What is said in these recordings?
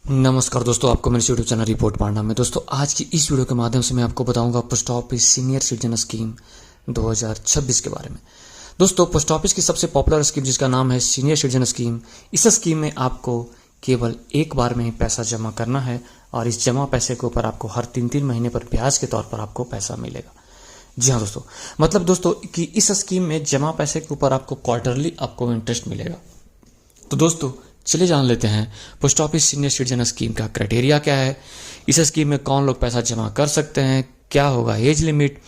नमस्कार दोस्तों, आपको मेरे यूट्यूब चैनल रिपोर्ट पढ़ना में। दोस्तों आज की इस वीडियो के माध्यम से मैं आपको बताऊंगा post office senior citizen scheme 2026 के बारे में। दोस्तों पोस्ट ऑफिस की सबसे पॉपुलर स्कीम जिसका नाम है सीनियर सिटीजन स्कीम, इस स्कीम में आपको केवल एक बार में ही पैसा जमा करना है और इस जमा पैसे के ऊपर आपको हर 3-3 महीने पर ब्याज के तौर पर आपको पैसा मिलेगा। जी हाँ दोस्तों, मतलब दोस्तों कि इस स्कीम में जमा पैसे के ऊपर आपको क्वार्टरली आपको इंटरेस्ट मिलेगा। तो दोस्तों चलिए जान लेते हैं post office senior citizen scheme का क्राइटेरिया क्या है, इस स्कीम में कौन लोग पैसा जमा कर सकते हैं, क्या होगा age limit,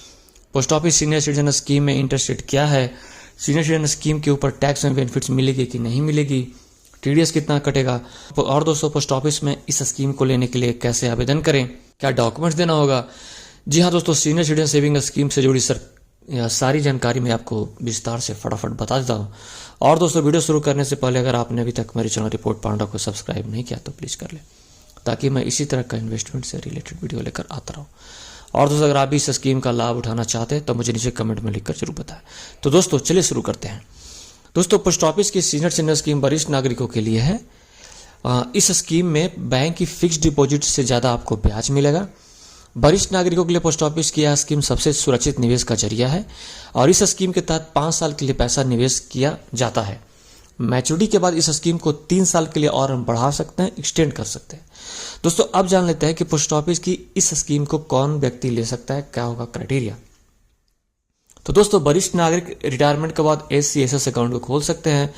post office senior citizen scheme में इंटरेस्ट रेट क्या है, सीनियर सिटीजन स्कीम के ऊपर टैक्स एंड बेनिफिट्स मिलेगी कि नहीं मिलेगी, टीडीएस कितना कटेगा, और दोस्तों पोस्ट ऑफिस में इस स्कीम को लेने के लिए कैसे आवेदन करें, क्या डॉक्यूमेंट्स देना होगा। जी हाँ दोस्तों, सीनियर सिटीजन सेविंग स्कीम से जुड़ी सारी जानकारी मैं आपको विस्तार से फटाफट बता देता हूँ। और दोस्तों वीडियो शुरू करने से पहले अगर आपने अभी तक मेरे चैनल रिपोर्ट पांडा को सब्सक्राइब नहीं किया तो प्लीज़ कर ले, ताकि मैं इसी तरह का इन्वेस्टमेंट से रिलेटेड वीडियो लेकर आता रहूँ। और दोस्तों अगर आप भी इस स्कीम का लाभ उठाना चाहते हैं तो मुझे नीचे कमेंट में लिखकर जरूर बताएं। तो दोस्तों चलिए शुरू करते हैं। दोस्तों पोस्ट ऑफिस की सीनियर सिटीजन स्कीम वरिष्ठ नागरिकों के लिए है। इस स्कीम में बैंक की फिक्स डिपॉजिट से ज़्यादा आपको ब्याज मिलेगा। वरिष्ठ नागरिकों के लिए पोस्ट ऑफिस की यह स्कीम सबसे सुरक्षित निवेश का जरिया है और इस स्कीम के तहत 5 साल के लिए पैसा निवेश किया जाता है। मैच्योरिटी के बाद इस स्कीम को 3 साल के लिए और हम बढ़ा सकते हैं, एक्सटेंड कर सकते हैं। दोस्तों अब जान लेते हैं कि पोस्ट ऑफिस की इस स्कीम को कौन व्यक्ति ले सकता है, क्या होगा क्राइटेरिया। तो दोस्तों वरिष्ठ नागरिक रिटायरमेंट के बाद SC/SS अकाउंट को खोल सकते हैं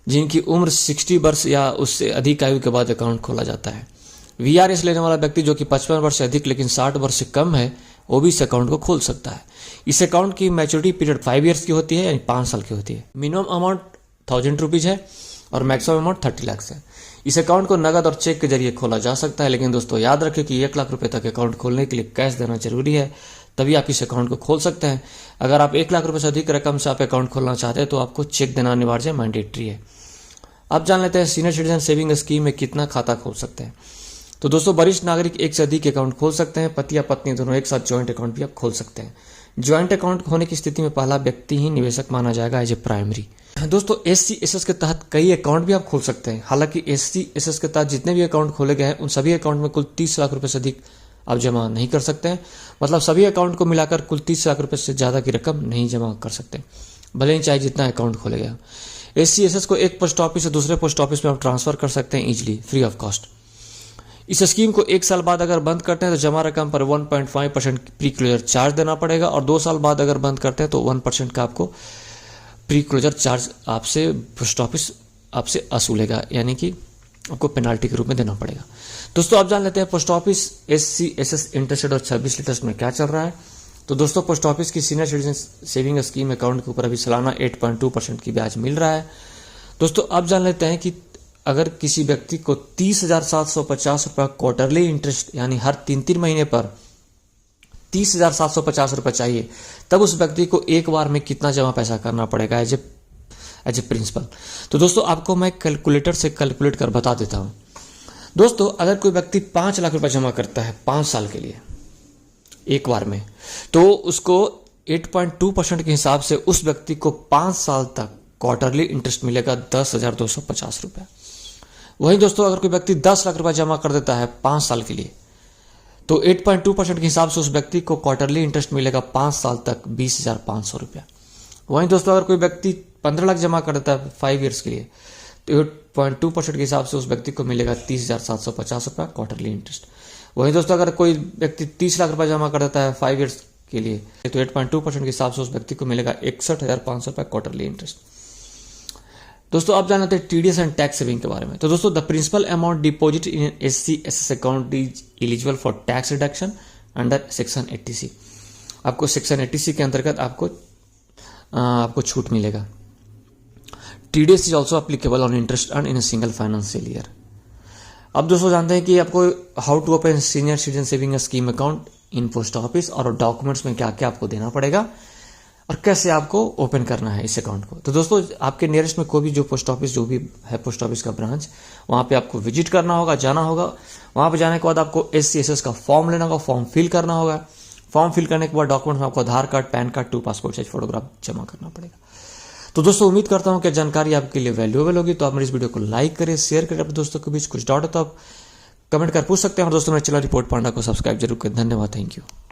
जिनकी उम्र 60 वर्ष या उससे अधिक आयु के बाद अकाउंट खोला जाता है। VRS लेने वाला व्यक्ति जो कि 55 वर्ष से अधिक लेकिन 60 वर्ष से कम है वो भी इस अकाउंट को खोल सकता है। इस अकाउंट की मैच्योरिटी पीरियड 5 ईयर्स की होती है, यानी 5 साल की होती है। मिनिमम अमाउंट 1000 रुपीज है और मैक्सिमम अमाउंट 30 लाख है। इस अकाउंट को नगद और चेक के जरिए खोला जा सकता है, लेकिन दोस्तों याद रखें कि 1 लाख रुपए तक अकाउंट खोलने के लिए कैश देना जरूरी है, तभी आप इस अकाउंट को खोल सकते हैं। अगर आप 1 लाख रुपए से अधिक रकम से आप अकाउंट खोलना चाहते हैं तो आपको चेक देना अनिवार्य मैंडेटरी है। अब जान लेते हैं सीनियर सिटीजन सेविंग स्कीम में कितना खाता खोल सकते हैं। तो दोस्तों वरिष्ठ नागरिक एक से अधिक अकाउंट खोल सकते हैं। पति या पत्नी दोनों एक साथ ज्वाइंट अकाउंट भी आप खोल सकते हैं। ज्वाइंट अकाउंट होने की स्थिति में पहला व्यक्ति ही निवेशक माना जाएगा एज ए प्राइमरी। दोस्तों SC/SS के तहत कई अकाउंट भी आप खोल सकते हैं। हालांकि SC/SS के तहत जितने भी अकाउंट खोले गए हैं उन सभी अकाउंट में कुल 30 लाख रुपए से अधिक आप जमा नहीं कर सकते हैं। मतलब सभी अकाउंट को मिलाकर कुल 30 लाख रुपए से ज्यादा की रकम नहीं जमा कर सकते, भले ही चाहे जितना अकाउंट खोले गए। SC/SS को एक पोस्ट ऑफिस से दूसरे पोस्ट ऑफिस में आप ट्रांसफर कर सकते हैं इजिली, फ्री ऑफ कॉस्ट। इस स्कीम को 1 साल बाद अगर बंद करते हैं तो जमा रकम पर 1.5% प्री क्लोजर चार्ज देना पड़ेगा और 2 साल बाद अगर बंद करते हैं तो 1% का आपको प्री क्लोजर चार्ज आपसे पोस्ट ऑफिस आपसे वसूलेगा, यानी कि आपको पेनाल्टी के रूप में देना पड़ेगा। दोस्तों आप जान लेते हैं post office SC/SS interest rate और 26 लेटेस्ट में क्या चल रहा है। तो दोस्तों पोस्ट ऑफिस की senior citizen saving scheme account के ऊपर अभी सालाना 8.2% की ब्याज मिल रहा है। दोस्तों अब जान लेते हैं कि अगर किसी व्यक्ति को 30,750 रुपये क्वार्टरली इंटरेस्ट यानी हर 3-3 महीने पर 30,750 रुपये चाहिए, तब उस व्यक्ति को एक बार में कितना जमा पैसा करना पड़ेगा एज ए प्रिंसिपल। तो दोस्तों आपको मैं कैलकुलेटर से कैलकुलेट कर बता देता हूं। दोस्तों अगर कोई व्यक्ति 5 लाख रुपए जमा करता है 5 साल के लिए एक बार में, तो उसको 8.2% के हिसाब से उस व्यक्ति को 5 साल तक क्वार्टरली इंटरेस्ट मिलेगा 10,250 रुपये। वहीं दोस्तों अगर कोई व्यक्ति 10 लाख रुपए जमा कर देता है 5 साल के लिए, तो 8.2% के हिसाब से उस व्यक्ति को क्वार्टरली इंटरेस्ट मिलेगा 5 साल तक 20,500 रुपया। वहीं दोस्तों अगर कोई व्यक्ति 15 लाख जमा कर देता है 5 ईयर्स के लिए, तो 8.2% के हिसाब से उस व्यक्ति को मिलेगा 30,750 रुपया क्वार्टरली इंटरेस्ट। वहीं दोस्तों अगर कोई व्यक्ति 30 लाख रुपया जमा कर देता है 5 ईयर्स के लिए, तो 8.2% के हिसाब से उस व्यक्ति को मिलेगा 61,500 रुपया क्वार्टरली इंटरेस्ट। दोस्तों आप जानते हैं TDS एंड टैक्स सेविंग के बारे में। तो दोस्तों the principal amount deposit in SC/SS account is eligible for tax reduction under section 80C। आपको सेक्शन 80C के अंतर्गत आपको छूट मिलेगा। TDS is also applicable on interest earn in a single financial year. अब दोस्तों जानते हैं कि आपको how to open senior citizen saving scheme account in post office और डॉक्यूमेंट्स में क्या क्या आपको देना पड़ेगा और कैसे आपको ओपन करना है इस अकाउंट को। तो दोस्तों आपके नियरेस्ट में कोई भी जो पोस्ट ऑफिस जो भी है पोस्ट ऑफिस का ब्रांच, वहां पे आपको विजिट करना होगा, जाना होगा। वहां पे जाने के बाद आपको SC/SS का फॉर्म लेना होगा, फॉर्म फिल करना होगा। फॉर्म फिल करने के बाद डॉक्यूमेंट में आपको Aadhaar card, PAN card, 2 passport size photograph जमा करना पड़ेगा। तो दोस्तों उम्मीद करता हूं कि जानकारी आपके लिए वैल्यूएबल होगी। तो आप मेरी इस वीडियो को लाइक करें, शेयर करें अपने दोस्तों के बीच। कुछ डाउट हो तो आप कमेंट कर पूछ सकते हैं। और दोस्तों मेरे चैनल रिपोर्ट पढ़ना को सब्सक्राइब जरूर करें। धन्यवाद, थैंक यू।